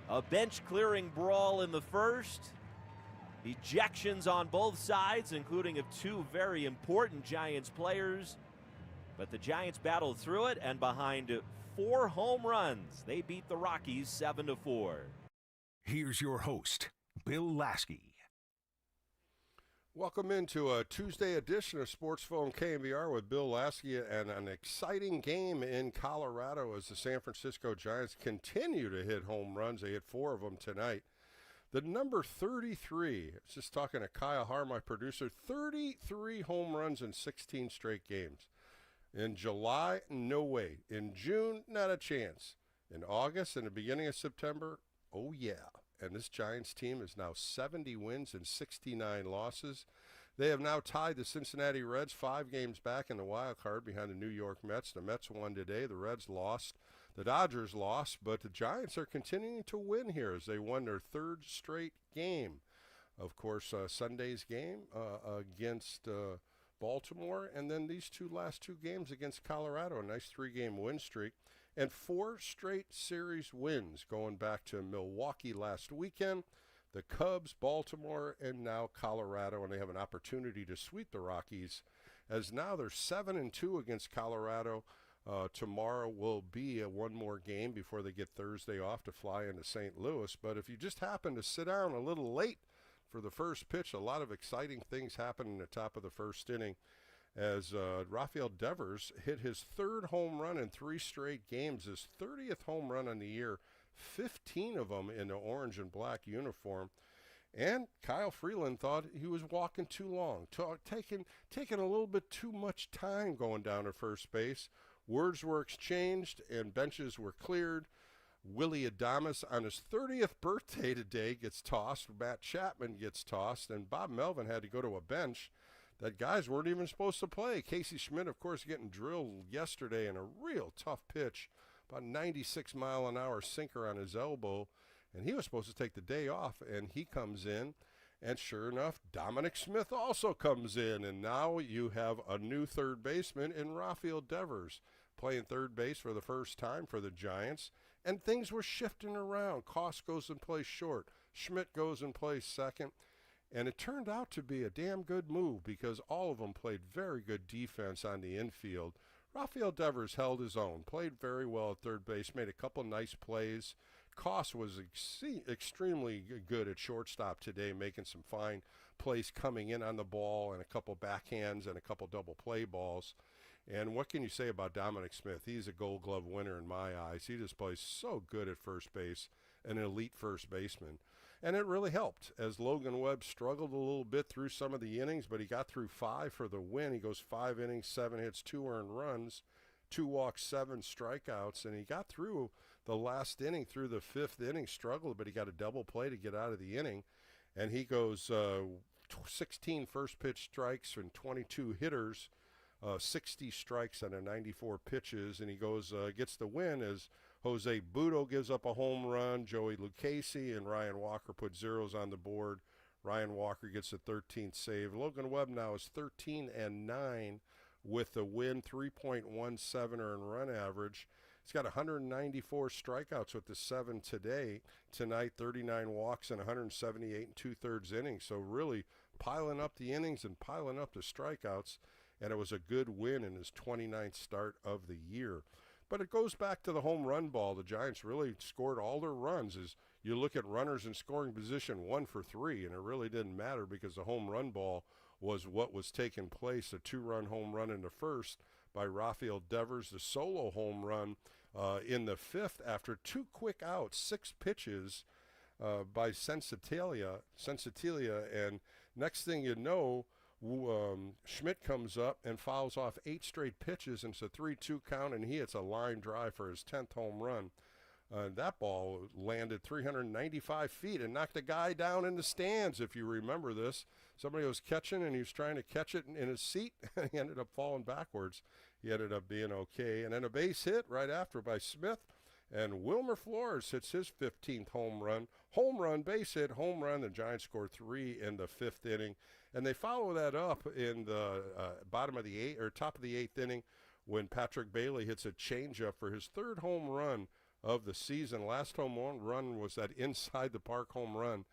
A bench-clearing brawl in the first. Ejections on both sides, including of two very important Giants players. But the Giants battled through it, and behind 4 home runs, they beat the Rockies 7-4. Here's your host, Bill Laskey. Welcome into a Tuesday edition of Sportsphone KNBR with Bill Laskey, and an exciting game in Colorado as the San Francisco Giants continue to hit home runs. They hit 4 of them tonight. The number 33, I was just talking to Kyle Har, my producer, 33 home runs in 16 straight games. In July, no way. In June, not a chance. In August and the beginning of September, oh yeah. And this Giants team is now 70 wins and 69 losses. They have now tied the Cincinnati Reds 5 games back in the wild card behind the New York Mets. The Mets won today. The Reds lost. The Dodgers lost. But the Giants are continuing to win here as they won their 3rd straight game. Of course, Sunday's game against Baltimore, and then these last two games against Colorado, a nice 3-game win streak, and 4 straight series wins going back to Milwaukee last weekend, the Cubs, Baltimore, and now Colorado, and they have an opportunity to sweep the Rockies as now they're 7-2 against Colorado. Tomorrow will be one more game before they get Thursday off to fly into St. Louis, but if you just happen to sit down a little late for the first pitch, a lot of exciting things happened in the top of the first inning as Rafael Devers hit his 3rd home run in 3 straight games, his 30th home run on the year, 15 of them in the orange and black uniform. And Kyle Freeland thought he was walking too long, taking a little bit too much time going down to first base. Words were exchanged and benches were cleared. Willie Adames on his 30th birthday today gets tossed. Matt Chapman gets tossed, and Bob Melvin had to go to a bench that guys weren't even supposed to play. Casey Schmidt, of course, getting drilled yesterday in a real tough pitch, about 96-mile-an-hour sinker on his elbow, and he was supposed to take the day off, and he comes in, and sure enough, Dominic Smith also comes in, and now you have a new third baseman in Rafael Devers playing third base for the first time for the Giants. And things were shifting around. Koss goes and plays short. Schmidt goes and plays second. And it turned out to be a damn good move because all of them played very good defense on the infield. Rafael Devers held his own, played very well at third base, made a couple nice plays. Koss was extremely good at shortstop today, making some fine plays coming in on the ball and a couple backhands and a couple double play balls. And what can you say about Dominic Smith? He's a Gold Glove winner in my eyes. He just plays so good at first base, an elite first baseman. And it really helped as Logan Webb struggled a little bit through some of the innings, but he got through 5 for the win. He goes 5 innings, 7 hits, 2 earned runs, 2 walks, 7 strikeouts, and he got through the last inning, through the 5th inning, struggled, but he got a double play to get out of the inning. And he goes 16 first pitch strikes and 22 hitters, 60 strikes on 94 pitches, and he goes gets the win as Jose Butto gives up a home run, Joey Lucchesi and Ryan Walker put zeros on the board. Ryan Walker gets a 13th save. Logan Webb now is 13-9 with the win, 3.17 earned run average. He's got 194 strikeouts with the 7 tonight, 39 walks and 178 2/3 innings. So really piling up the innings and piling up the strikeouts. And it was a good win in his 29th start of the year. But it goes back to the home run ball. The Giants really scored all their runs. As you look at runners in scoring position, 1 for 3, and it really didn't matter because the home run ball was what was taking place. A 2-run home run in the first by Rafael Devers, the solo home run in the 5th after 2 quick outs, 6 pitches by Sensatilia, and next thing you know, Schmidt comes up and fouls off 8 straight pitches, and it's a 3-2 count, and he hits a line drive for his 10th home run. That ball landed 395 feet and knocked a guy down in the stands, if you remember this. Somebody was catching, and he was trying to catch it in his seat, and he ended up falling backwards. He ended up being okay. And then a base hit right after by Smith, and Wilmer Flores hits his 15th home run. Home run, base hit, home run. The Giants scored 3 in the 5th inning. And they follow that up in the top of the 8th inning when Patrick Bailey hits a changeup for his 3rd home run of the season. Last home run was that inside the park home run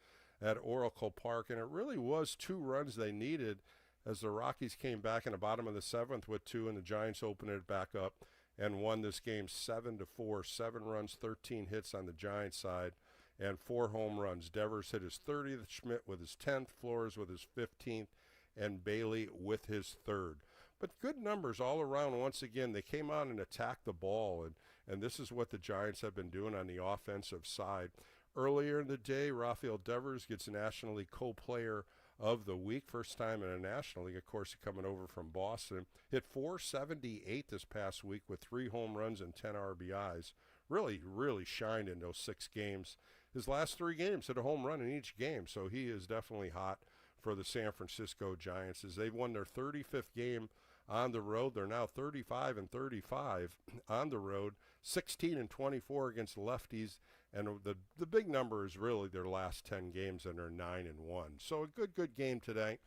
at Oracle Park, and it really was 2 runs they needed as the Rockies came back in the bottom of the 7th with 2, and the Giants opened it back up and won this game 7-4. 7 runs, 13 hits on the Giants side, and 4 home runs. Devers hit his 30th, Schmidt with his 10th, Flores with his 15th, and Bailey with his 3rd. But good numbers all around. Once again, they came out and attacked the ball, and this is what the Giants have been doing on the offensive side. Earlier in the day, Rafael Devers gets National League Co-Player of the Week, first time in a National League, of course, coming over from Boston. Hit .478 this past week with 3 home runs and 10 RBIs. Really, really shined in those 6 games. His last 3 games hit a home run in each game, so he is definitely hot for the San Francisco Giants as they've won their 35th game on the road. They're now 35-35 on the road, 16-24 against lefties, and the big number is really their last 10 games, and they're 9-1. So a good game today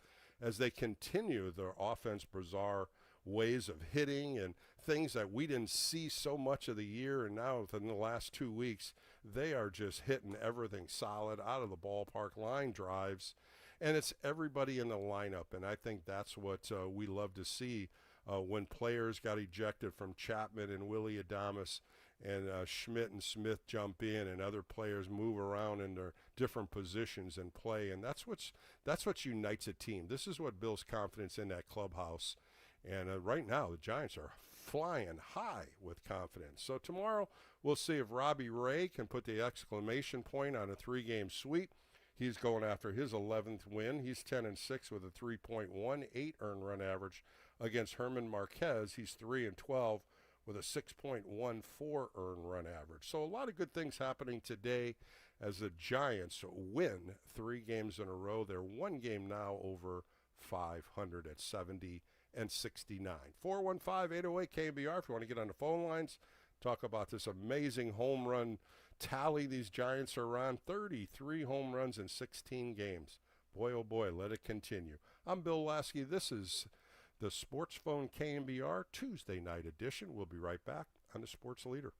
as they continue their offense bizarre ways of hitting and things that we didn't see so much of the year, and now within the last 2 weeks, they are just hitting everything solid out of the ballpark, line drives, and it's everybody in the lineup, and I think that's what we love to see when players got ejected from Chapman and Willie Adames, and Schmidt and Smith jump in, and other players move around in their different positions and play, and that's what unites a team. This is what builds confidence in that clubhouse, and right now the Giants are flying high with confidence. So tomorrow we'll see if Robbie Ray can put the exclamation point on a 3-game sweep. He's going after his 11th win. He's 10-6 with a 3.18 earned run average against Herman Marquez. He's 3-12 with a 6.14 earned run average. So a lot of good things happening today as the Giants win 3 games in a row. They're 1 game now over 500 at 70-69. 415-808 KNBR if you want to get on the phone lines, talk about this amazing home run tally these Giants are on. 33 home runs in 16 games. Boy, oh boy, let it continue. I'm Bill Laskey. This is the Sportsphone KNBR Tuesday night edition. We'll be right back on the Sports Leader.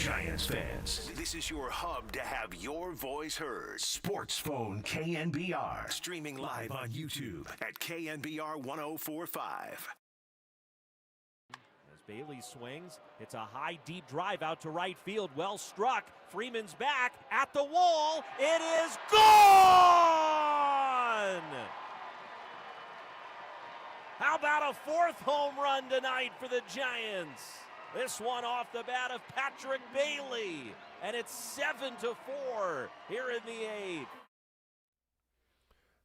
Giants fans, this is your hub to have your voice heard. Sportsphone KNBR. Streaming live on YouTube at KNBR 1045. As Bailey swings, it's a high, deep drive out to right field. Well struck. Freeman's back at the wall. It is gone! How about a fourth home run tonight for the Giants? This one off the bat of Patrick Bailey, and it's 7-4 here in the eighth.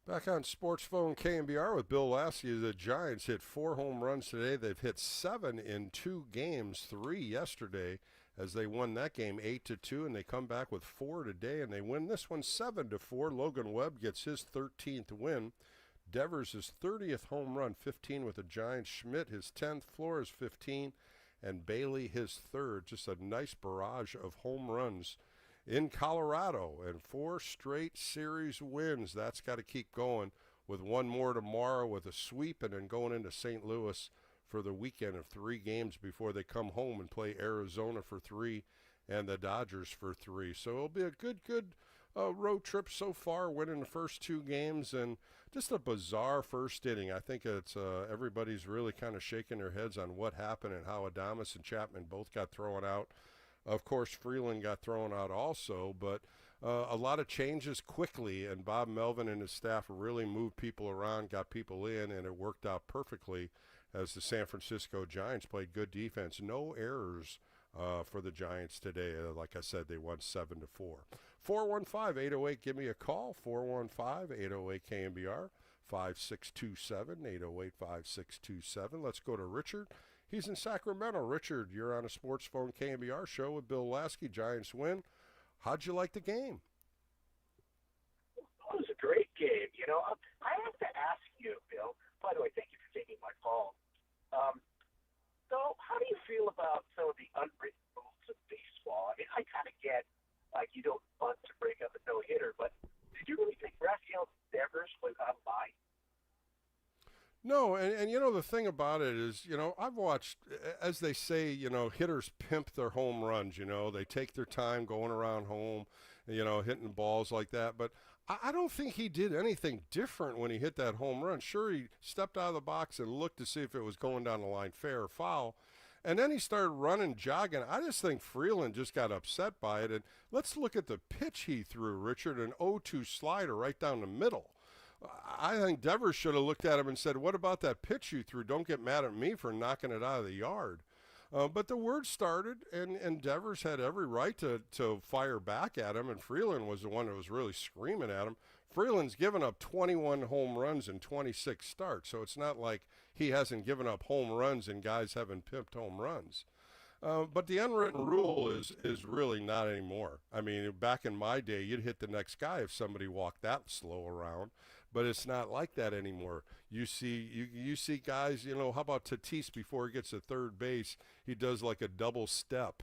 Back on Sportsphone KNBR with Bill Laskey. The Giants hit 4 home runs today. They've hit 7 in 2 games, 3 yesterday, as they won that game 8-2, and they come back with 4 today, and they win this one 7-4. Logan Webb gets his 13th win. Devers his 30th home run, 15 with the Giants. Schmidt his 10th, Flores 15, and Bailey his 3rd. Just a nice barrage of home runs in Colorado, and 4 straight series wins. That's got to keep going, with one more tomorrow with a sweep, and then going into St. Louis for the weekend of 3 games before they come home and play Arizona for 3 and the Dodgers for 3. So it'll be a good road trip so far, winning the first 2 games, and just a bizarre first inning. I think it's everybody's really kind of shaking their heads on what happened and how Adames and Chapman both got thrown out. Of course, Freeland got thrown out also, but a lot of changes quickly, and Bob Melvin and his staff really moved people around, got people in, and it worked out perfectly as the San Francisco Giants played good defense. No errors for the Giants today. Like I said, they won 7-4. 415-808, give me a call, 415-808-KNBR, 5627, 808-5627. Let's go to Richard. He's in Sacramento. Richard, you're on a Sportsphone KNBR show with Bill Laskey. Giants win. How'd you like the game? It was a great game. You know, I have to ask you, Bill, by the way, thank you for taking my call. So how do you feel about some of the unwritten rules of baseball? I mean, I kind of get, like, you don't bunt to break up a no-hitter, but did you really think Rafael Devers was out of line? No, and you know, the thing about it is, you know, I've watched, as they say, you know, hitters pimp their home runs, you know. They take their time going around home, you know, hitting balls like that. But I don't think he did anything different when he hit that home run. Sure, he stepped out of the box and looked to see if it was going down the line fair or foul. And then he started running, jogging. I just think Freeland just got upset by it. And let's look at the pitch he threw, Richard, an 0-2 slider right down the middle. I think Devers should have looked at him and said, what about that pitch you threw? Don't get mad at me for knocking it out of the yard. But the word started, and Devers had every right to fire back at him, and Freeland was the one that was really screaming at him. Freeland's given up 21 home runs in 26 starts, so it's not like he hasn't given up home runs and guys haven't pimped home runs. But the unwritten rule is really not anymore. I mean, back in my day, you'd hit the next guy if somebody walked that slow around. but it's not like that anymore. You see guys, you know, how about Tatis before he gets to third base? He does like a double step.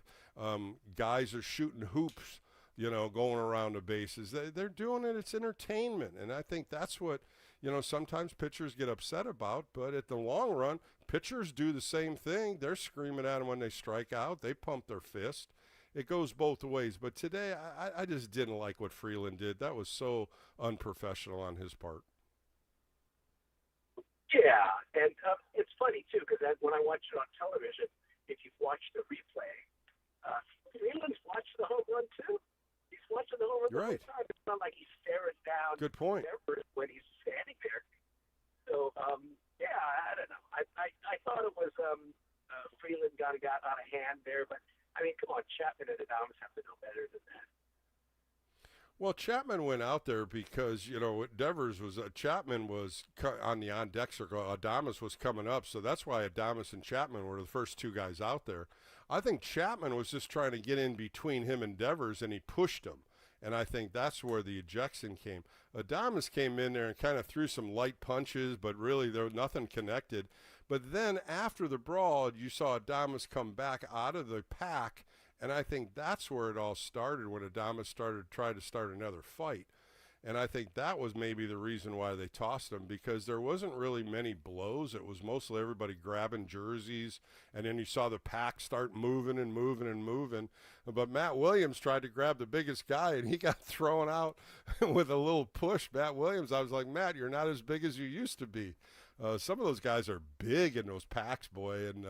Guys are shooting hoops, you know, going around the bases. They're doing it. It's entertainment. And I think that's what, you know, sometimes pitchers get upset about. But at the long run, pitchers do the same thing. They're screaming at them when they strike out. They pump their fist. It goes both ways. But today, I just didn't like what Freeland did. That was so unprofessional on his part. Yeah, and it's funny, too, because when I watch it on television, if you've watched the replay, Freeland's watched the home run, too. He's watching the home run the whole time. It's not like he's staring down. Good point. When he's standing there. So, yeah, I don't know. I thought it was Freeland got out of hand there, but, I mean, come on, Chapman and Adames have to know better than that. Well, Chapman went out there because, you know, Devers was Chapman was on the on-deck circle. Adames was coming up, so that's why Adames and Chapman were the first two guys out there. I think Chapman was just trying to get in between him and Devers, and he pushed him. And I think that's where the ejection came. Adames came in there and kind of threw some light punches, but really there was nothing connected. But then after the brawl, you saw Adames come back out of the pack, and I think that's where it all started, when Adames tried to start another fight. And I think that was maybe the reason why they tossed him, because there wasn't really many blows. It was mostly everybody grabbing jerseys, and then you saw the pack start moving and moving and moving. But Matt Williams tried to grab the biggest guy, and he got thrown out with a little push. Matt Williams, I was like, Matt, you're not as big as you used to be. Some of those guys are big in those packs, boy, and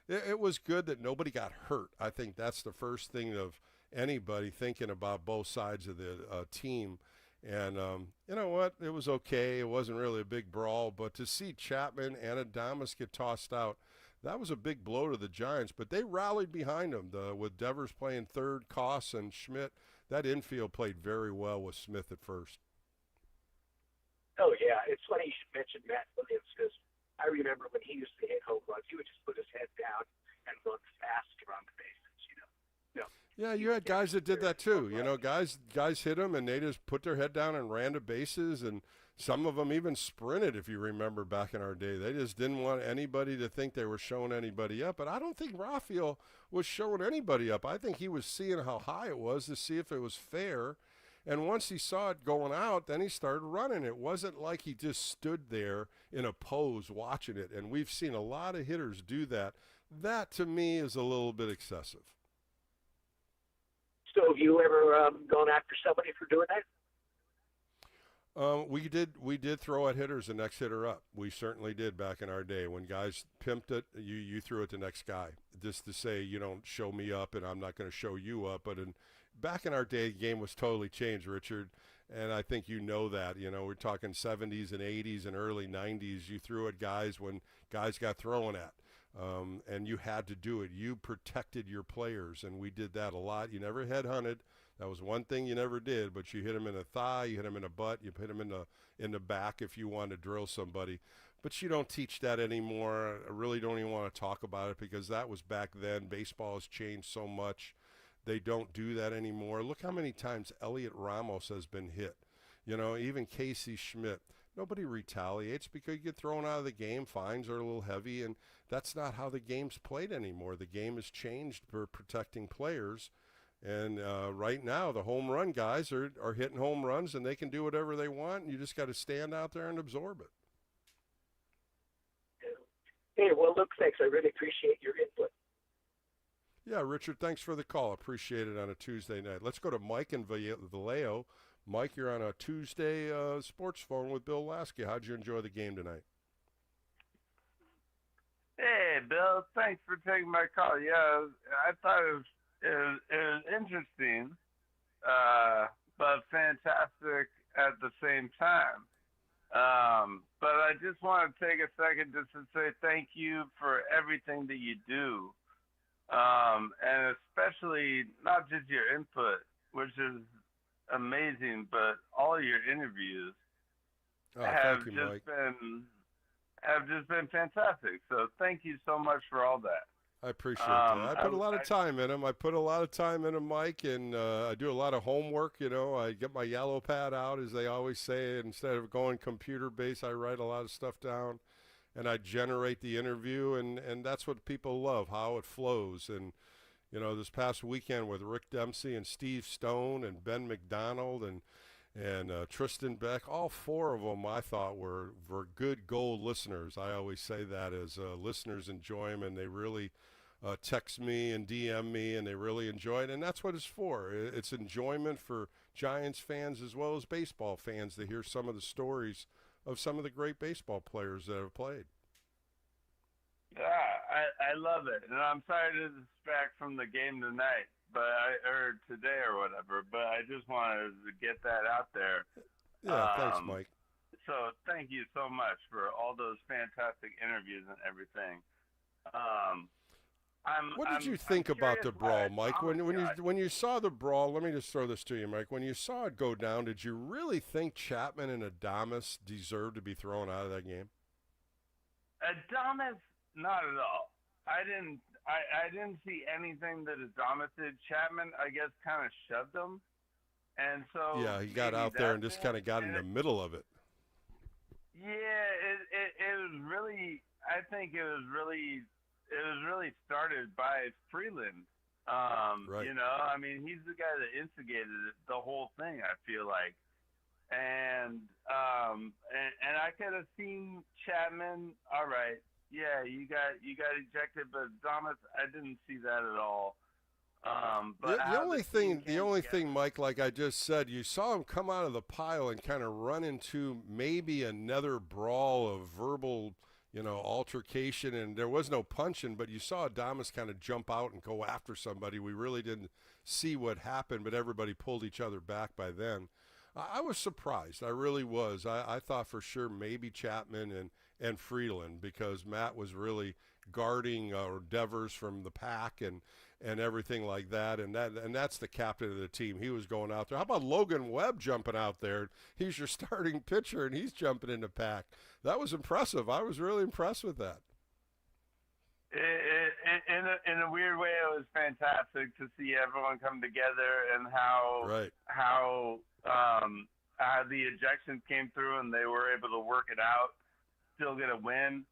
it was good that nobody got hurt. I think that's the first thing of anybody thinking about both sides of the team. And you know what? It was okay. It wasn't really a big brawl. But to see Chapman and Adames get tossed out, that was a big blow to the Giants. But they rallied behind them with Devers playing third, Koss and Schmidt. That infield played very well with Smith at first. Oh, yeah. It's funny you should mention Matt Williams, because I remember when he used to hit home runs, he would just put his head down and run faster on the bases, you know. Yeah, you had guys that did that too. You know, guys hit them and they just put their head down and ran to bases, and some of them even sprinted, if you remember back in our day. They just didn't want anybody to think they were showing anybody up. But I don't think Rafael was showing anybody up. I think he was seeing how high it was to see if it was fair. And once he saw it going out, then he started running. It wasn't like he just stood there in a pose watching it. And we've seen a lot of hitters do that. That, to me, is a little bit excessive. So have you ever gone after somebody for doing that? We did throw at hitters the next hitter up. We certainly did back in our day. When guys pimped it, you threw it the next guy, just to say, you don't show me up and I'm not going to show you up. But back in our day, the game was totally changed, Richard, and I think you know that. You know, we're talking 70s and 80s and early 90s. You threw at guys when guys got thrown at. And you had to do it. You protected your players, and we did that a lot. You never headhunted. That was one thing you never did, but you hit them in the thigh, you hit them in the butt, you hit them in the back if you wanted to drill somebody. But you don't teach that anymore. I really don't even want to talk about it, because that was back then. Baseball has changed so much. They don't do that anymore. Look how many times Elliot Ramos has been hit. You know, even Casey Schmidt. Nobody retaliates because you get thrown out of the game. Fines are a little heavy, and that's not how the game's played anymore. The game has changed for protecting players. And right now, the home run guys are hitting home runs, and they can do whatever they want. And you just got to stand out there and absorb it. Hey, well, look, thanks. I really appreciate your input. Yeah, Richard, thanks for the call. Appreciate it on a Tuesday night. Let's go to Mike in Vallejo. Mike, you're on a Tuesday sports phone with Bill Laskey. How'd you enjoy the game tonight? Hey, Bill. Thanks for taking my call. Yeah, I thought it was interesting, but fantastic at the same time. But I just want to take a second just to say thank you for everything that you do, and especially not just your input, which is amazing, but all your interviews have just been fantastic. So thank you so much for all that. I appreciate that. I put a lot of time in them. I put a lot of time in them, Mike, and I do a lot of homework. I get my yellow pad out, as they always say. Instead of going computer-based, I write a lot of stuff down, and I generate the interview, and that's what people love, how it flows. And, this past weekend with Rick Dempsey and Steve Stone and Ben McDonald and Tristan Beck, all four of them I thought were good gold listeners. I always say that as listeners enjoy them, and they really text me and DM me, and they really enjoy it, and that's what it's for. It's enjoyment for Giants fans as well as baseball fans to hear some of the stories of some of the great baseball players that have played. Yeah, I love it, and I'm sorry to distract from the game tonight, or today or whatever, but I just wanted to get that out there. Yeah, thanks, Mike. So thank you so much for all those fantastic interviews and everything. What did you think about the brawl, Mike? When you saw the brawl, let me just throw this to you, Mike. When you saw it go down, did you really think Chapman and Adames deserved to be thrown out of that game? Adames, not at all. I didn't see anything that Adames did. Chapman, I guess, kind of shoved him, and so yeah, he got out there and just kind of got in the middle of it. Yeah, it was really. I think it was really started by Freeland. Right. I mean, he's the guy that instigated the whole thing, I feel like. And I could have seen Chapman, all right, yeah, you got ejected, but Adames, I didn't see that at all. But the only thing, Mike, like I just said, you saw him come out of the pile and kind of run into maybe another brawl of verbal, altercation, and there was no punching, but you saw Adames kind of jump out and go after somebody. We really didn't see what happened, but everybody pulled each other back by then. I was surprised. I really was. I thought for sure maybe Chapman and Freeland, because Matt was really guarding Devers from the pack and everything like that, and that's the captain of the team. He was going out there. How about Logan Webb jumping out there? He's your starting pitcher, and he's jumping in the pack. That was impressive. I was really impressed with that. In a weird way, it was fantastic to see everyone come together and how the ejections came through and they were able to work it out, still get a win.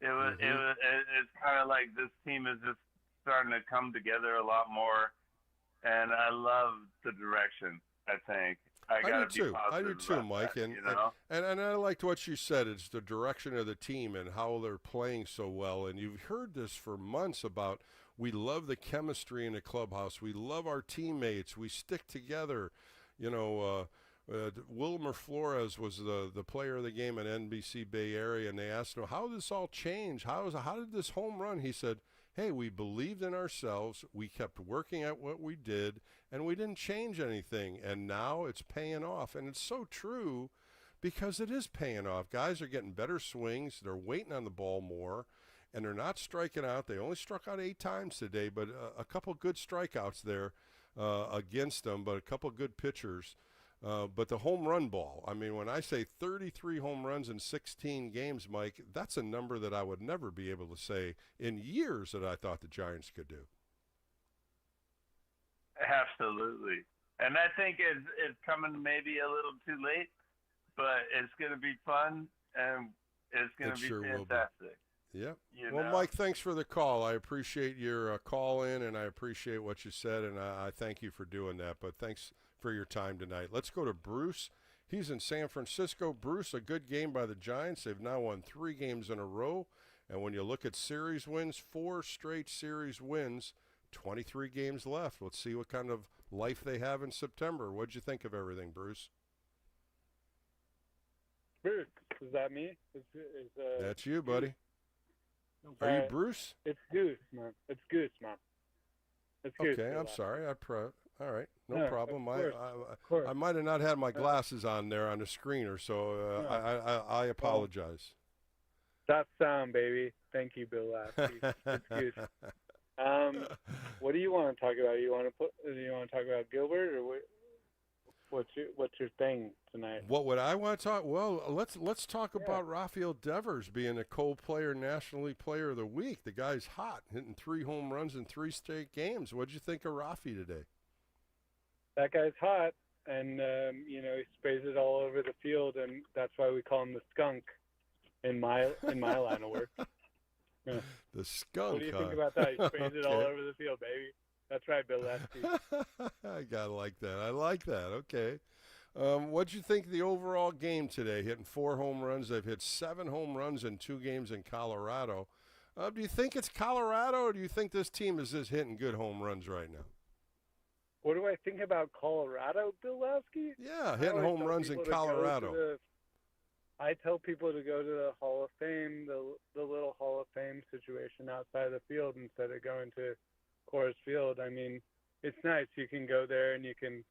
It's kind of like this team is just starting to come together a lot more, and I love the direction. I think I do too, Mike. That, and I liked what you said. It's the direction of the team and how they're playing so well. And you've heard this for months about, we love the chemistry in the clubhouse. We love our teammates. We stick together. Wilmer Flores was the player of the game in NBC Bay Area, and they asked him, how did this all change? How did this home run? He said, hey, we believed in ourselves, we kept working at what we did, and we didn't change anything, and now it's paying off. And it's so true, because it is paying off. Guys are getting better swings, they're waiting on the ball more, and they're not striking out. They only struck out 8 times today, but a couple good strikeouts there against them, but a couple good pitchers. But the home run ball, I mean, when I say 33 home runs in 16 games, Mike, that's a number that I would never be able to say in years that I thought the Giants could do. Absolutely. And I think it's coming maybe a little too late, but it's going to be fun, and it's going to be fantastic. Yeah. Well, Mike, thanks for the call. I appreciate your call in, and I appreciate what you said, and I thank you for doing that. But thanks for your time tonight. Let's go to Bruce. He's in San Francisco. Bruce, a good game by the Giants. They've now won 3 games in a row. And when you look at series wins, 4 straight series wins, 23 games left. Let's see what kind of life they have in September. What'd you think of everything, Bruce? Bruce, is that me? That's you, buddy. Are you Bruce? It's Goose, man. It's Goose, man. It's Goose. Okay, I'm sorry. All right, no problem. Of course. I might have not had my glasses on there on the screener, so I apologize. That sound, baby. Thank you, Bill Laskey. It's Goose. What do you want to talk about? You want to talk about Gilbert, or what's your thing tonight? What would I want to talk? Well, let's talk about Rafael Devers being a co-player, National League Player of the Week. The guy's hot, hitting 3 home runs in 3 straight games. What'd you think of Rafi today? That guy's hot, and he sprays it all over the field, and that's why we call him the skunk in my line of work. Yeah. The skunk. What do you think about that? He sprays it all over the field, baby. That's right, Bill Laskey. I gotta like that. I like that. Okay. What'd you think of the overall game today? Hitting 4 home runs. They've hit 7 home runs in 2 games in Colorado. Do you think it's Colorado, or do you think this team is just hitting good home runs right now? What do I think about Colorado, Bill Laskey? Yeah, hitting home runs in Colorado. I tell people to go to the Hall of Fame, the little Hall of Fame situation outside the field instead of going to Coors Field. I mean, it's nice. You can go there and you can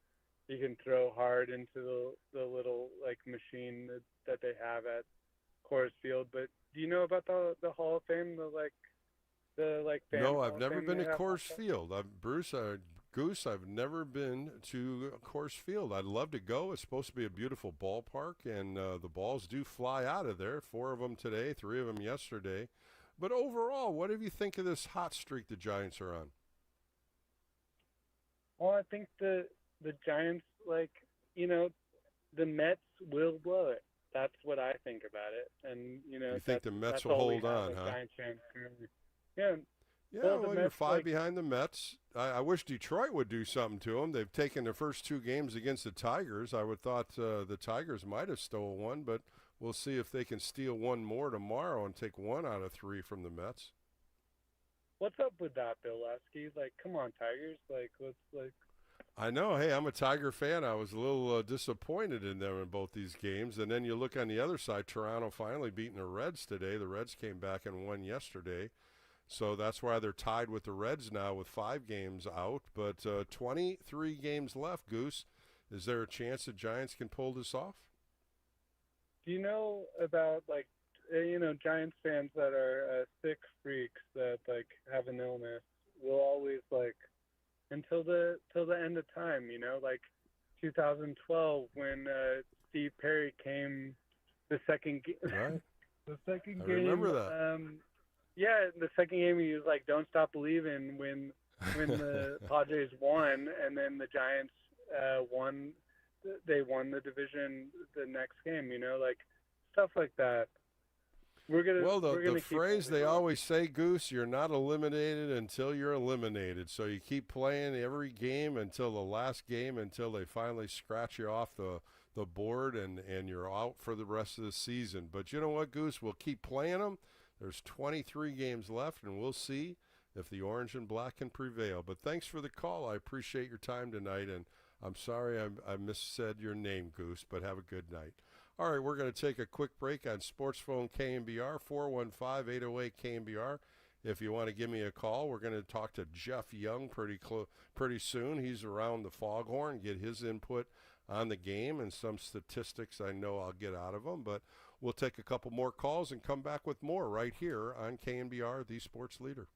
throw hard into the little machine that they have at Coors Field. But do you know about the Hall of Fame? Fan No, Hall I've of never Fame been they to have Coors out there? Field. Goose, I've never been to Coors Field. I'd love to go. It's supposed to be a beautiful ballpark, and the balls do fly out of there. 4 of them today, 3 of them yesterday. But overall, what do you think of this hot streak the Giants are on? Well, I think the Giants, the Mets will blow it. That's what I think about it. And, You think the Mets will hold on, huh? Giants fans currently. Yeah. Yeah, Well, well, the you're Mets, 5 behind the Mets. I wish Detroit would do something to them. They've taken their first 2 games against the Tigers. I would thought the Tigers might have stole one, but we'll see if they can steal one more tomorrow and take 1 out of 3 from the Mets. What's up with that, Bill Laskey? Come on, Tigers. I know. Hey, I'm a Tiger fan. I was a little disappointed in them in both these games. And then you look on the other side, Toronto finally beating the Reds today. The Reds came back and won yesterday. So that's why they're tied with the Reds now with 5 games out. But 23 games left, Goose. Is there a chance the Giants can pull this off? Do you know about, Giants fans that are sick freaks that, have an illness will always, until the end of time, 2012 when Steve Perry came the second game. Right. The second I game. remember that. Yeah, the second game he was like, "Don't stop believing." When the Padres won, and then the Giants won, they won the division the next game. Stuff like that. The phrase they always say, Goose, you're not eliminated until you're eliminated. So you keep playing every game until the last game, until they finally scratch you off the board and you're out for the rest of the season. But you know what, Goose? We'll keep playing them. There's 23 games left, and we'll see if the orange and black can prevail. But thanks for the call. I appreciate your time tonight, and I'm sorry I missaid your name, Goose, but have a good night. All right, we're going to take a quick break on Sportsphone KNBR, 415-808-KNBR. If you want to give me a call, we're going to talk to Jeff Young pretty soon. He's around the Foghorn, get his input on the game and some statistics I know I'll get out of him. But we'll take a couple more calls and come back with more right here on KNBR, the Sports Leader.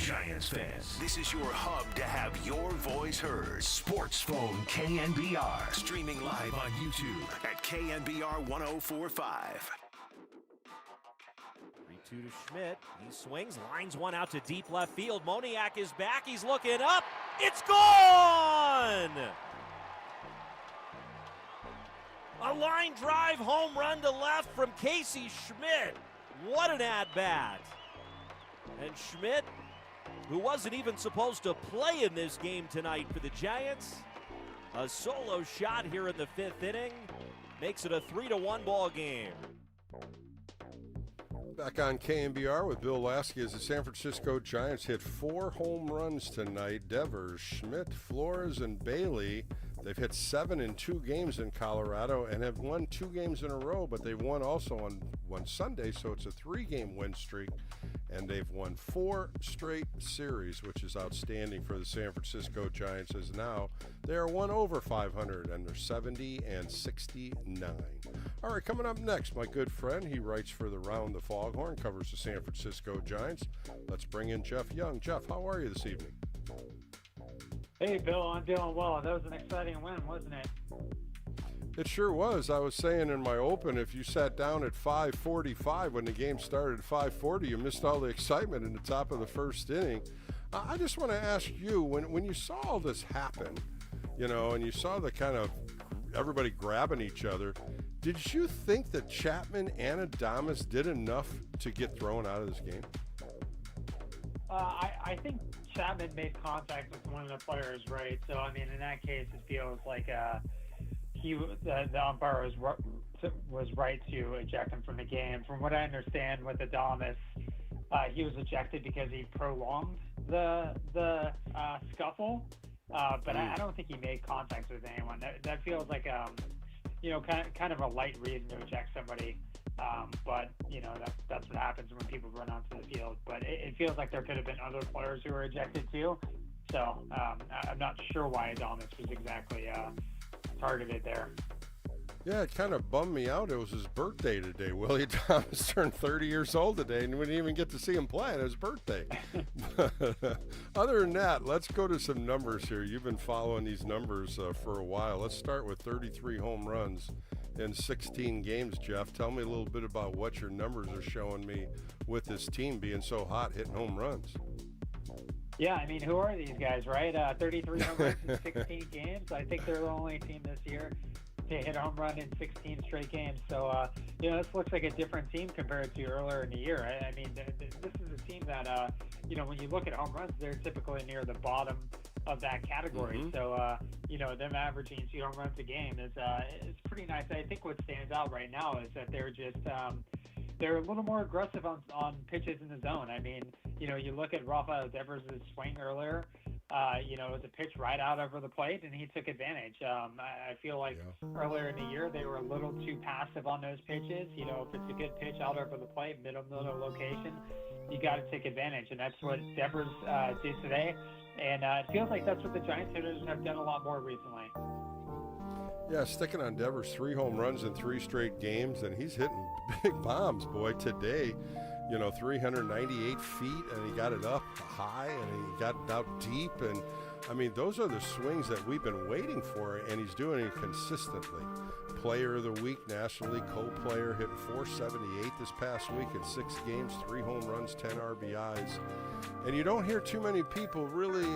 Giants fans, this is your hub to have your voice heard. Sportsphone KNBR. Streaming live on YouTube at KNBR 1045. 3-2 to Schmidt. He swings, lines one out to deep left field. Moniak is back. He's looking up. It's gone! A line drive home run to left from Casey Schmidt. What an at-bat. And Schmidt, who wasn't even supposed to play in this game tonight for the Giants, a solo shot here in the 5th inning, makes it a 3-1 ball game. Back on KNBR with Bill Laskey as the San Francisco Giants hit 4 home runs tonight. Devers, Schmidt, Flores, and Bailey. They've hit 7 in 2 games in Colorado and have won 2 games in a row, but they've won also on one Sunday, so it's a 3-game win streak. And they've won 4 straight series, which is outstanding for the San Francisco Giants, as now they are 1 over 500, and they're 70-69. All right, coming up next, my good friend, he writes for the Round the Foghorn, covers the San Francisco Giants. Let's bring in Jeff Young. Jeff, how are you this evening? Hey, Bill, I'm doing well. That was an exciting win, wasn't it? It sure was. I was saying in my open, if you sat down at 5:45 when the game started at 5:40, you missed all the excitement in the top of the first inning. I just want to ask you, when you saw all this happen, you know, and you saw the kind of everybody grabbing each other, did you think that Chapman and Adames did enough to get thrown out of this game? I think Chapman made contact with one of the players, right? So, I mean, in that case, it feels like the umpire was right to eject him from the game. From what I understand with Adames, he was ejected because he prolonged the scuffle, but I don't think he made contact with anyone. That feels like kind of a light reason to eject somebody. But that's what happens when people run onto the field. But it feels like there could have been other players who were ejected too. So I'm not sure why Adames was exactly targeted there. Yeah, it kind of bummed me out. It was his birthday today. Willie Adames turned 30 years old today, and we didn't even get to see him play. It was his birthday. Other than that, let's go to some numbers here. You've been following these numbers for a while. Let's start with 33 home runs in 16 games, Jeff. Tell me a little bit about what your numbers are showing me with this team being so hot, hitting home runs. Yeah, I mean, who are these guys, right? 33 home runs in 16 games. I think they're the only team this year to hit a home run in 16 straight games. So, this looks like a different team compared to earlier in the year. I mean, this is a team that, when you look at home runs, they're typically near the bottom of that category. Mm-hmm. So, them averaging 2 home runs a game is pretty nice. I think what stands out right now is that they're just they're a little more aggressive on pitches in the zone. I mean, you look at Rafael Devers' swing earlier. It was a pitch right out over the plate, and he took advantage. I feel like earlier in the year they were a little too passive on those pitches. If it's a good pitch out over the plate, middle location, you got to take advantage, and that's what Devers did today. And it feels like that's what the Giants hitters have done a lot more recently. Yeah, sticking on Devers, 3 home runs in 3 straight games, and he's hitting big bombs, boy, today. 398 feet, and he got it up high, and he got it out deep. And, I mean, those are the swings that we've been waiting for, and he's doing it consistently. Player of the Week nationally, co-player, hitting 478 this past week in 6 games, 3 home runs, 10 RBIs. And you don't hear too many people really,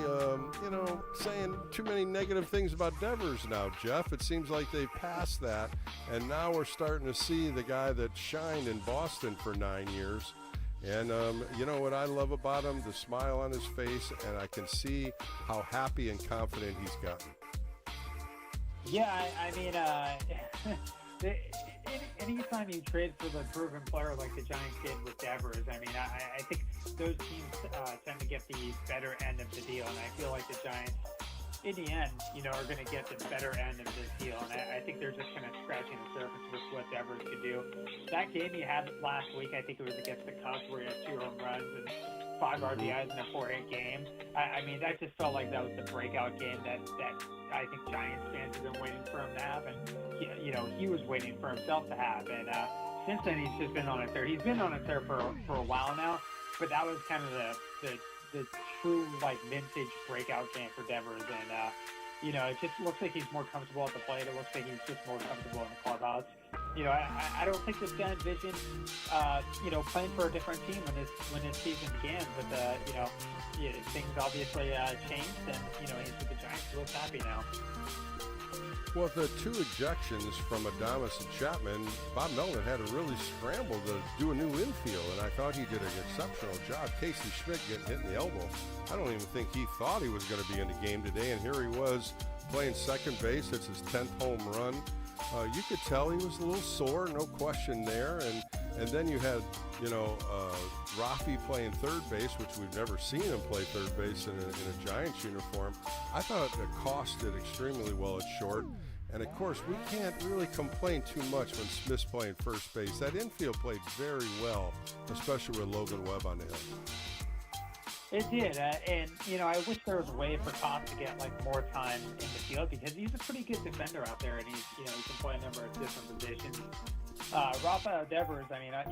saying too many negative things about Devers now, Jeff. It seems like they've passed that, and now we're starting to see the guy that shined in Boston for 9 years. And what I love about him, the smile on his face, and I can see how happy and confident he's gotten. Yeah, I mean, anytime you trade for the proven player like the Giants did with Devers, I mean, I think those teams tend to get the better end of the deal, and I feel like the Giants, in the end, are going to get the better end of this deal, and I think they're just kind of scratching the surface with what Devers could do. That game he had last week, I think it was against the Cubs, where he had 2 home runs and 5 RBIs in a 4-hit game. I mean, that just felt like that was the breakout game that I think Giants fans have been waiting for him to have, and he was waiting for himself to have. And since then, he's just been on a tear. He's been on a tear for a while now, but that was kind of the a true like vintage breakout game for Devers, and it just looks like he's more comfortable at the plate. It looks like he's just more comfortable in the clubhouse. I don't think this guy envisioned, playing for a different team when his season began. But things obviously changed, and he's with the Giants. He looks happy now. Well, the 2 ejections from Adames and Chapman, Bob Melvin had to really scramble to do a new infield, and I thought he did an exceptional job. Casey Schmidt getting hit in the elbow. I don't even think he thought he was going to be in the game today, and here he was playing second base. It's his 10th home run. You could tell he was a little sore, no question there, and then you had, Rafi playing third base, which we've never seen him play third base in a Giants uniform. I thought that Cost did extremely well at short. And, of course, we can't really complain too much when Smith's playing first base. That infield played very well, especially with Logan Webb on the hill. It did, and I wish there was a way for Cost to get more time in the field, because he's a pretty good defender out there, and he can play a number of different positions. Rafael Devers,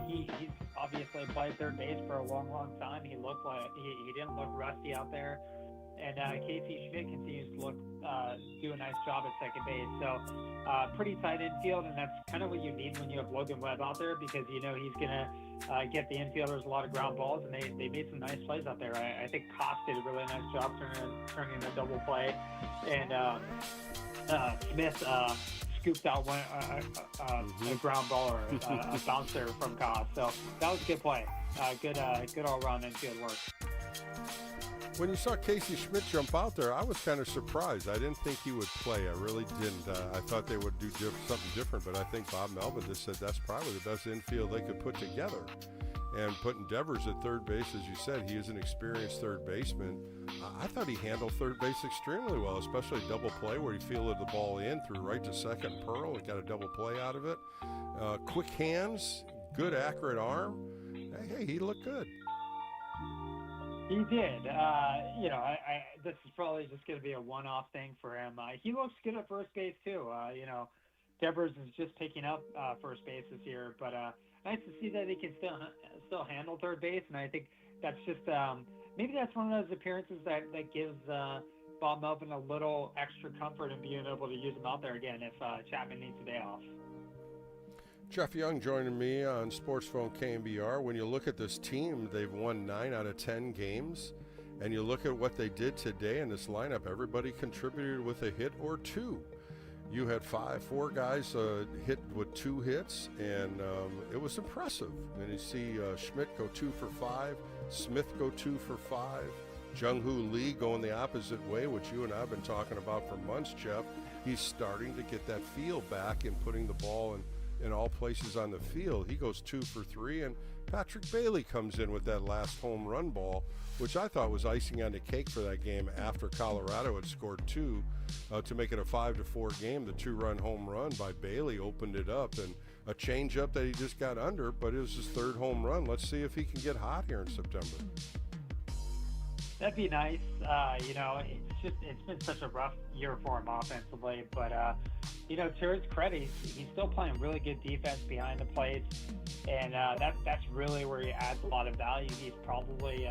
he's obviously played third base for a long, long time. He looked like he didn't look rusty out there. And Casey Schmidt continues to do a nice job at second base. So pretty tight infield, and that's kind of what you need when you have Logan Webb out there, because he's going to get the infielders a lot of ground balls, and they made some nice plays out there. I think Cost did a really nice job turning a double play, and Smith scooped out a ground ball or a bouncer from Cost. So that was a good play. Good all-around infield work. When you saw Casey Schmidt jump out there, I was kind of surprised. I didn't think he would play. I really didn't. I thought they would do something different, but I think Bob Melvin just said that's probably the best infield they could put together. And putting Devers at third base, as you said, he is an experienced third baseman. I thought he handled third base extremely well, especially double play where he fielded the ball in, threw right to second Pearl, and got a double play out of it. Quick hands, good accurate arm. Hey, he looked good. He did. This is probably just going to be a one-off thing for him. He looks good at first base too. Devers is just picking up first base this year, but nice to see that he can still handle third base. And I think that's just maybe that's one of those appearances that gives Bob Melvin a little extra comfort in being able to use him out there again if Chapman needs a day off. Jeff Young joining me on Sportsphone KNBR. When you look at this team, they've won 9 out of 10 games. And you look at what they did today in this lineup, everybody contributed with a hit or two. You had 4 guys hit with 2 hits, and it was impressive. And you see Schmidt go 2 for 5, Smith go 2 for 5, Jung-Hoo Lee going the opposite way, which you and I have been talking about for months, Jeff. He's starting to get that feel back and putting the ball in all places on the field. He goes 2 for 3, and Patrick Bailey comes in with that last home run ball, which I thought was icing on the cake for that game after Colorado had scored 2 to make it a 5-4 game. The 2-run home run by Bailey opened it up, and a changeup that he just got under, but it was his 3rd home run. Let's see if he can get hot here in September. That'd be nice. It's been such a rough year for him offensively, but to his credit, he's still playing really good defense behind the plate, and that's really where he adds a lot of value. He's probably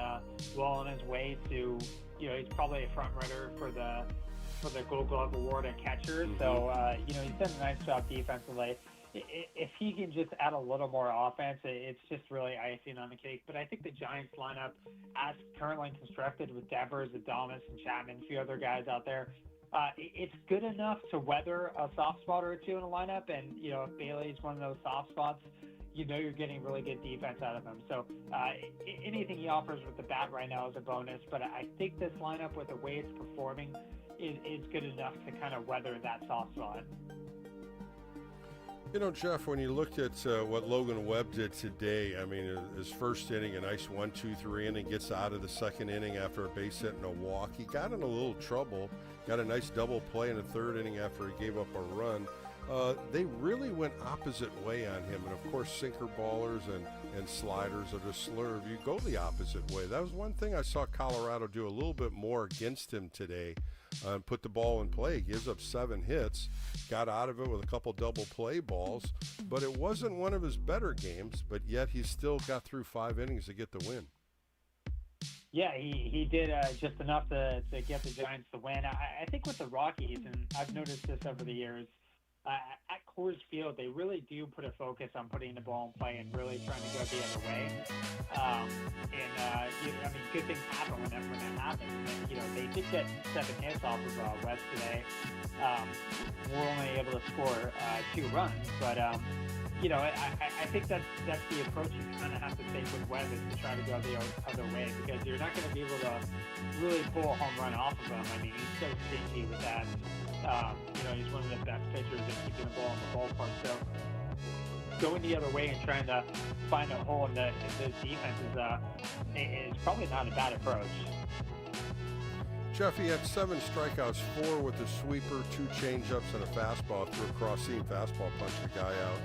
well on his way to, he's probably a front runner for the Gold Glove Award at catcher. Mm-hmm. So he's done a nice job defensively. If he can just add a little more offense, it's just really icing on the cake. But I think the Giants lineup, as currently constructed with Devers, Adames, and Chapman, a few other guys out there, it's good enough to weather a soft spot or 2 in a lineup. And, if Bailey's one of those soft spots, you're getting really good defense out of him. So anything he offers with the bat right now is a bonus. But I think this lineup, with the way it's performing, is good enough to kind of weather that soft spot. Jeff, when you looked at what Logan Webb did today, his first inning, a nice 1-2-3 inning, gets out of the second inning after a base hit and a walk. He got in a little trouble, got a nice double play in the 3rd inning after he gave up a run. They really went opposite way on him, and of course sinker ballers and sliders are just slurve. You go the opposite way. That was one thing I saw Colorado do a little bit more against him today. Put the ball in play. He gives up 7 hits, got out of it with a couple double play balls, but it wasn't one of his better games, but yet he still got through 5 innings to get the win. Yeah, he did just enough to get the Giants to win. I think with the Rockies, and I've noticed this over the years, at Coors Field, they really do put a focus on putting the ball in play and really trying to go the other way. Good things happen when that happens. And, they did get 7 hits off of West today. We're only able to score 2 runs, but I think that's the approach you kind of have to take with Webb, is to try to go the other way, because you're not going to be able to really pull a home run off of him. I mean, he's so stingy with that. He's one of the best pitchers at keeping the ball in the ballpark. So going the other way and trying to find a hole in this defense is probably not a bad approach. Jeff, he had 7 strikeouts, 4 with a sweeper, 2 changeups, and a fastball. Threw a cross-seam fastball, punched the guy out.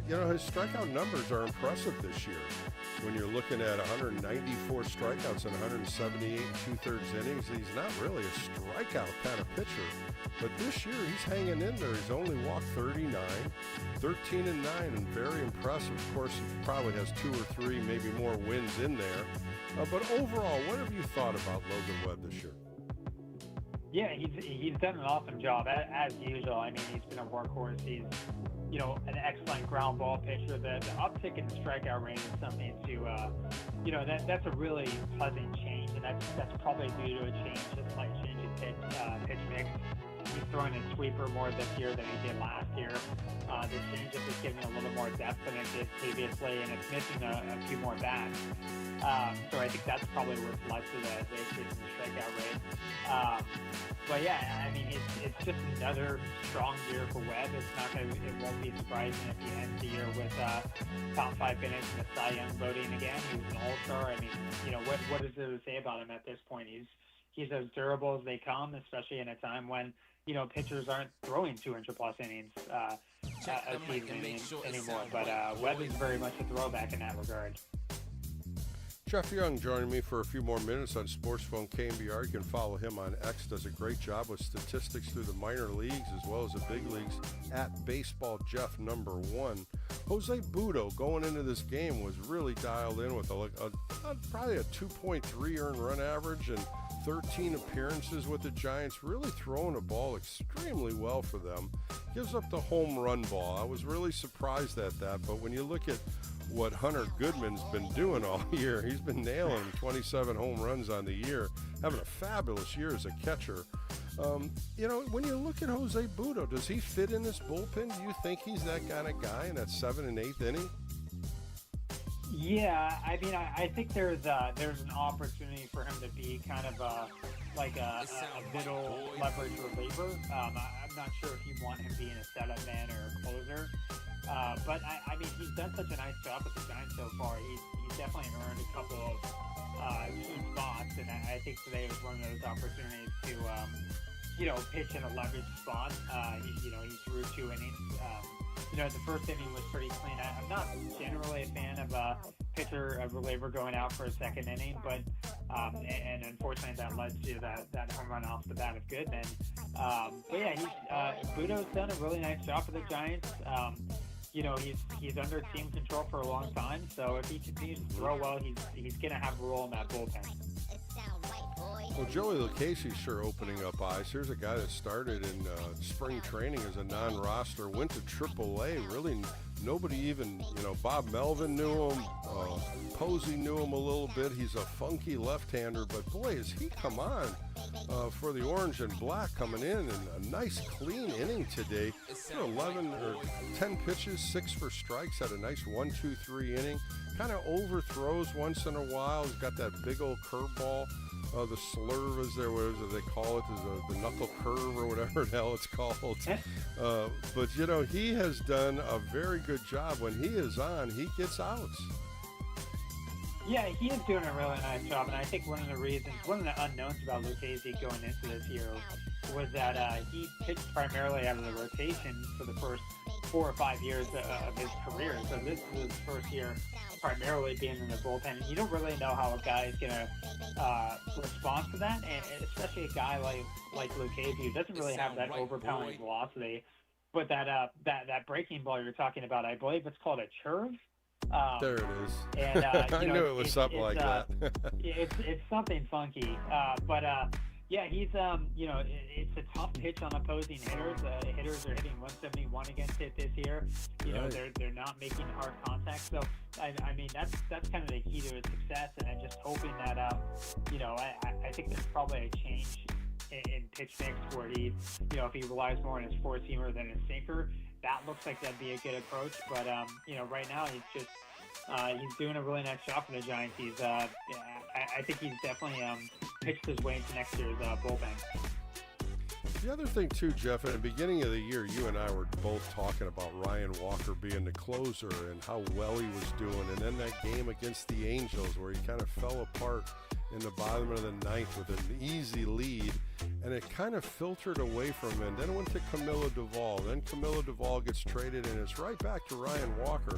His strikeout numbers are impressive this year. When you're looking at 194 strikeouts and 178 2/3 innings, he's not really a strikeout kind of pitcher. But this year, he's hanging in there. He's only walked 39, 13-9, and very impressive. Of course, he probably has 2 or 3, maybe more wins in there. But overall, what have you thought about Logan Webb this year? Yeah, he's done an awesome job, as usual. I mean, he's been a workhorse. He's, an excellent ground ball pitcher. The uptick in the strikeout rate is something to, that's a really pleasant change, and that's probably due to a slight change in pitch mix. He's throwing a sweeper more this year than he did last year. The changeup is giving a little more depth than it did previously, and it's missing a few more bats. So I think that's probably what's led to the increase in the strikeout rate. But yeah, I mean, it's just another strong year for Webb. It won't be surprising if he ends the year with top 5 finish in the Cy Young voting again. He was an all-star. I mean, what is there to say about him at this point? He's as durable as they come, especially in a time when pitchers aren't throwing 200+ innings a season anymore. But Webb is very much a throwback in that regard. Jeff Young joining me for a few more minutes on Sportsphone KNBR. You can follow him on X. Does a great job with statistics through the minor leagues as well as the big leagues at BaseballJeff #1. Jose Butto going into this game was really dialed in with probably a 2.3 earned run average and 13 appearances with the Giants, really throwing the ball extremely well for them. Gives up the home run ball. I was really surprised at that, but when you look at what Hunter Goodman's been doing all year, he's been nailing 27 home runs on the year, having a fabulous year as a catcher. When you look at Jose Butto, does he fit in this bullpen? Do you think he's that kind of guy in that 7th and 8th inning? Yeah, I mean, I think there's an opportunity for him to be kind of a middle leverage reliever. I'm not sure if you want him being a setup man or a closer. But I mean, he's done such a nice job with the Giants so far. He's definitely earned a couple of key spots, and I think today was one of those opportunities to, pitch in a leverage spot. He threw 2 innings. The first inning was pretty clean. I'm not generally a fan of a reliever going out for a second inning, but and unfortunately that led to that home run off the bat of Goodman. But yeah, Butto's done a really nice job for the Giants. He's under team control for a long time, so if he continues to throw well, he's going to have a role in that bullpen. Well, Joey Lucchese's sure opening up eyes. Here's a guy that started in spring training as a non-roster, went to AAA. Really, nobody even, Bob Melvin knew him. Posey knew him a little bit. He's a funky left-hander, but boy, has he come on for the orange and black, coming in a nice clean inning today. 10 pitches, 6 for strikes, had a nice 1-2-3 inning. Kind of overthrows once in a while. He's got that big old curveball. The slurve is there, whatever they call it, the knuckle curve or whatever the hell it's called. But, he has done a very good job. When he is on, he gets outs. Yeah, he is doing a really nice job, and I think one of the unknowns about Lucchese going into this year was that he pitched primarily out of the rotation for the first 4 or 5 years of his career. So this is his first year primarily being in the bullpen, and you don't really know how a guy is going to respond to that, and especially a guy like Lucchese, who doesn't really have that overpowering velocity, but that breaking ball you're talking about, I believe it's called a curve. There it is. And I knew it was something like that. it's something funky. But yeah, he's it's a tough pitch on opposing hitters. Hitters are hitting 171 against it this year. You know, they're not making hard contact. So I mean that's kind of the key to his success. And I'm just hoping that I think there's probably a change in pitch mix where he, if he relies more on his four-seamer than his sinker, that looks like that'd be a good approach. But right now he's just he's doing a really nice job for the Giants. He's I think he's definitely pitched his way into next year's bullpen. The other thing too, Jeff, at the beginning of the year, you and I were both talking about Ryan Walker being the closer and how well he was doing, and then that game against the Angels where he kind of fell apart in the bottom of the ninth with an easy lead, and it kind of filtered away from him. Then it went to Camilo Duvall. Then Camilo Duvall gets traded, and it's right back to Ryan Walker.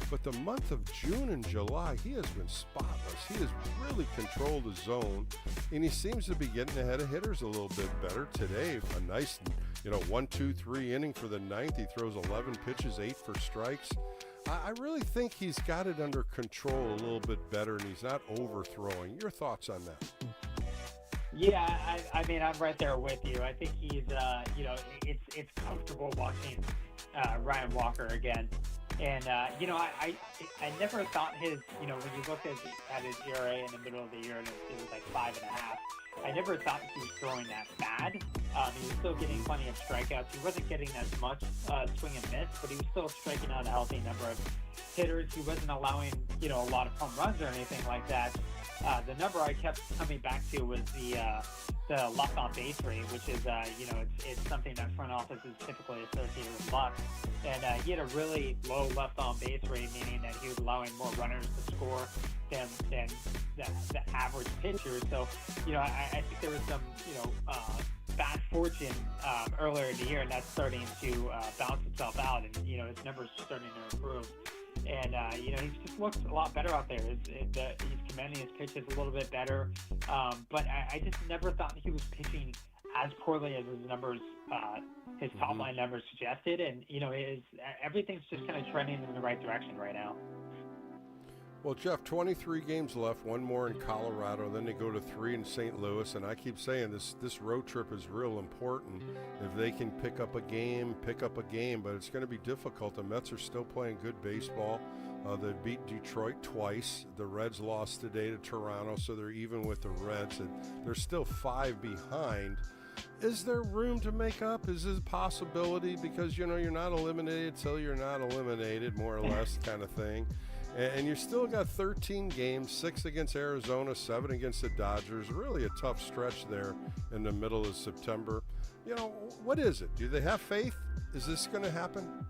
But the month of June and July, he has been spotless. He has really controlled the zone, and he seems to be getting ahead of hitters a little bit better. Today, a nice, 1-2-3 inning for the ninth. He throws 11 pitches, 8 for strikes. I really think he's got it under control a little bit better, and he's not overthrowing. Your thoughts on that? Yeah, I mean, I'm right there with you. I think he's, it's comfortable watching Ryan Walker again. And, I never thought his, when you look at his ERA in the middle of the year, and it was like 5.5, I never thought he was throwing that bad. He was still getting plenty of strikeouts. He wasn't getting as much swing and miss, but he was still striking out a healthy number of hitters. He wasn't allowing, a lot of home runs or anything like that. The number I kept coming back to was the left on base rate, which is, it's something that front office is typically associated with luck. And he had a really low left on base rate, meaning that he was allowing more runners to score than the average pitcher. So, I think there was some, bad fortune earlier in the year, and that's starting to balance itself out, and, his numbers are starting to improve. And, he just looks a lot better out there. He's commanding his pitches a little bit better. But I just never thought he was pitching as poorly as his numbers, his top line numbers suggested. And, everything's just kind of trending in the right direction right now. Well, Jeff, 23 games left, one more in Colorado, then they go to 3 in St. Louis, and I keep saying this road trip is real important. If they can pick up a game, but it's going to be difficult. The Mets are still playing good baseball. They beat Detroit twice. The Reds lost today to Toronto, so they're even with the Reds, and they're still 5 behind. Is there room to make up? Is this a possibility? Because, you're not eliminated till you're not eliminated, more or less, kind of thing. And you still got 13 games, 6 against Arizona, 7 against the Dodgers. Really a tough stretch there in the middle of September. What is it? Do they have faith? Is this going to happen?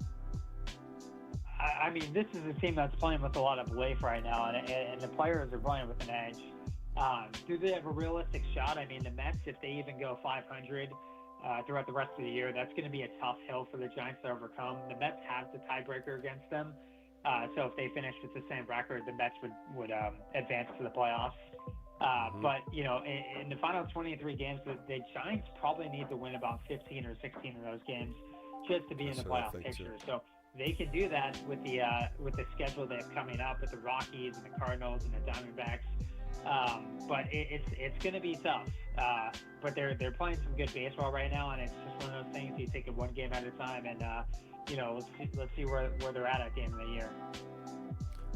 I mean, this is a team that's playing with a lot of belief right now, and the players are playing with an edge. Do they have a realistic shot? I mean, the Mets, if they even go 500 throughout the rest of the year, that's going to be a tough hill for the Giants to overcome. The Mets have the tiebreaker against them. So if they finish with the same record, the Mets would advance to the playoffs. But, in the final 23 games, the Giants probably need to win about 15 or 16 of those games just to be in the playoff picture. So they can do that with the schedule that's coming up with the Rockies and the Cardinals and the Diamondbacks. But it's going to be tough. But they're playing some good baseball right now, and it's just one of those things you take it one game at a time, and let's see where they're at the end of the year.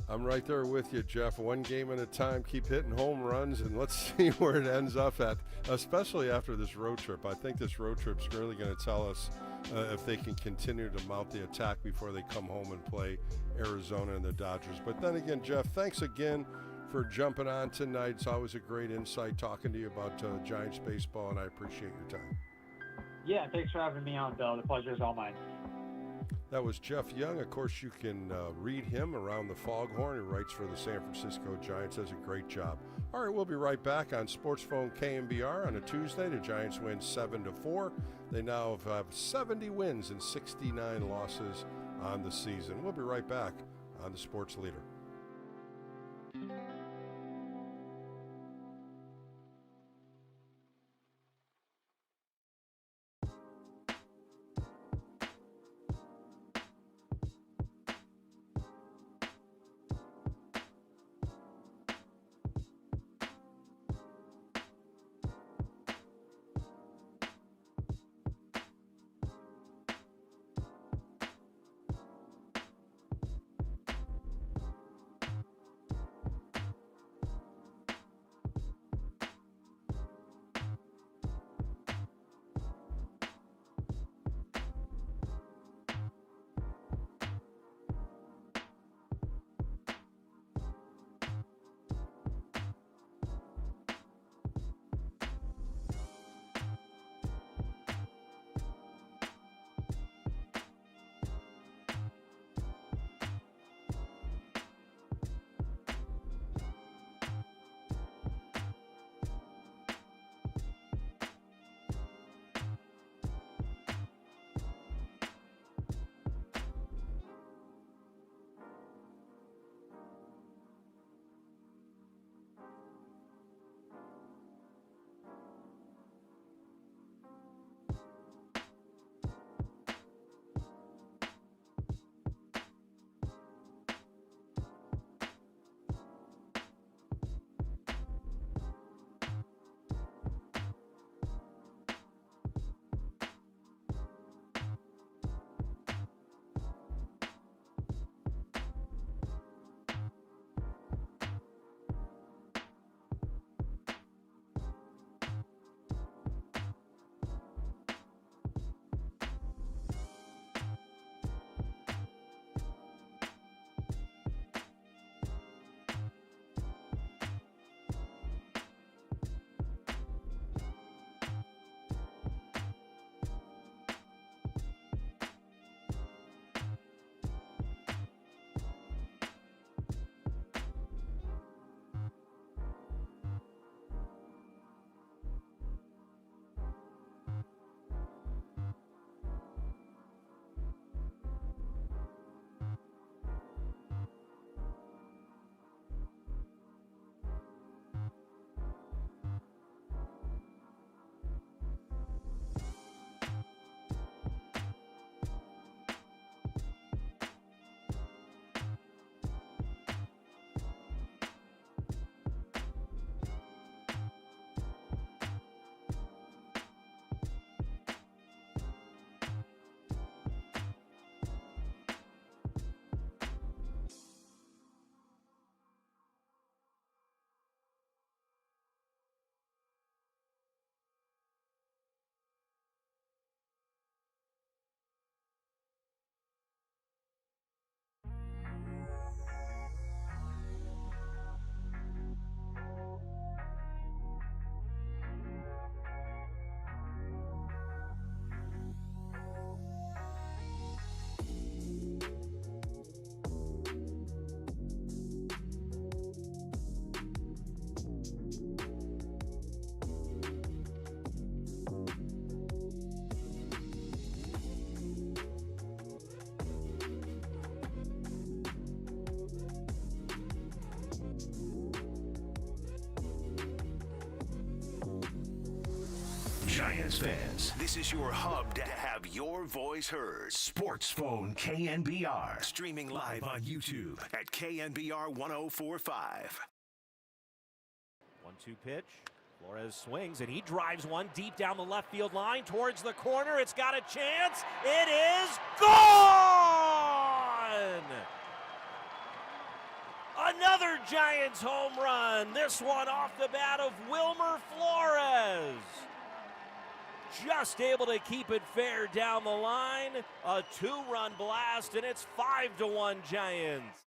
I'm right there with you, Jeff. One game at a time. Keep hitting home runs, and let's see where it ends up at, especially after this road trip. I think this road trip's really going to tell us if they can continue to mount the attack before they come home and play Arizona and the Dodgers. But then again, Jeff, thanks again for jumping on tonight. It's always a great insight talking to you about Giants baseball, and I appreciate your time. Yeah, thanks for having me on, Bill. The pleasure is all mine. That was Jeff Young. Of course, you can read him around the Foghorn. He writes for the San Francisco Giants. Does a great job. All right, we'll be right back on Sportsphone KNBR on a Tuesday. The Giants win 7-4. They now have 70 wins and 69 losses on the season. We'll be right back on the Sports Leader. Jazz fans, this is your hub to have your voice heard. Sportsphone KNBR. Streaming live on YouTube at KNBR 1045. 1-2 pitch. Flores swings, and he drives one deep down the left field line towards the corner. It's got a chance. It is gone! Another Giants home run. This one off the bat of Wilmer Flores. Just able to keep it fair down the line. A 2-run blast, and it's 5-1 Giants.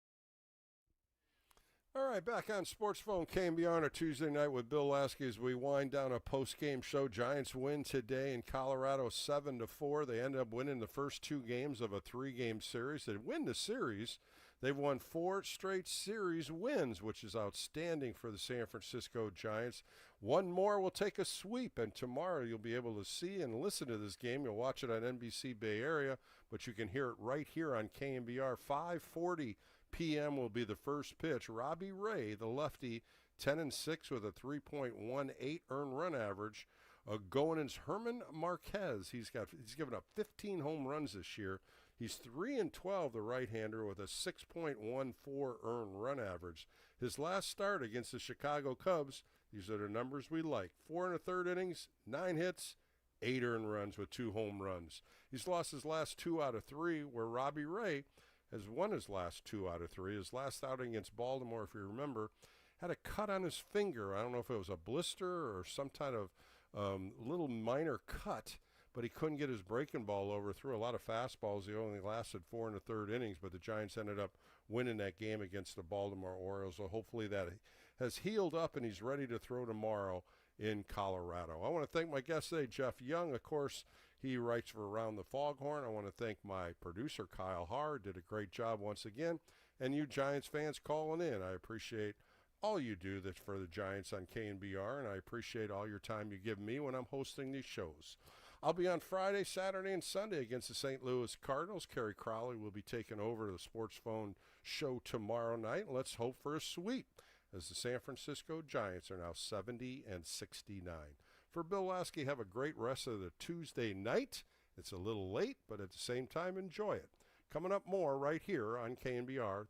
All right, back on Sportsphone KNBR on a Tuesday night with Bill Laskey as we wind down a post-game show. Giants win today in Colorado 7-4. They end up winning the first 2 games of a 3-game series. They win the series. They've won 4 straight series wins, which is outstanding for the San Francisco Giants. One more will take a sweep, and tomorrow you'll be able to see and listen to this game. You'll watch it on NBC Bay Area, but you can hear it right here on KNBR. 5:40 p.m. will be the first pitch. Robbie Ray, the lefty, 10-6 with a 3.18 earned run average. Going is Herman Marquez. He's given up 15 home runs this year. He's 3-12, the right-hander, with a 6.14 earned run average. His last start against the Chicago Cubs, these are the numbers we like. 4 1/3 innings, 9 hits, 8 earned runs with 2 home runs. He's lost his last 2 out of 3, where Robbie Ray has won his last 2 out of 3. His last outing against Baltimore, if you remember, had a cut on his finger. I don't know if it was a blister or some kind of little minor cut, but he couldn't get his breaking ball over. Threw a lot of fastballs. He only lasted 4 1/3 innings, but the Giants ended up winning that game against the Baltimore Orioles. So hopefully that has healed up and he's ready to throw tomorrow in Colorado. I want to thank my guest today, Jeff Young. Of course, he writes for Around the Foghorn. I want to thank my producer, Kyle Hard. Did a great job once again. And you Giants fans calling in. I appreciate all you do for the Giants on KNBR, and I appreciate all your time you give me when I'm hosting these shows. I'll be on Friday, Saturday, and Sunday against the St. Louis Cardinals. Kerry Crowley will be taking over the Sportsphone show tomorrow night. Let's hope for a sweep, as the San Francisco Giants are now 70-69. For Bill Laskey, have a great rest of the Tuesday night. It's a little late, but at the same time, enjoy it. Coming up more right here on KNBR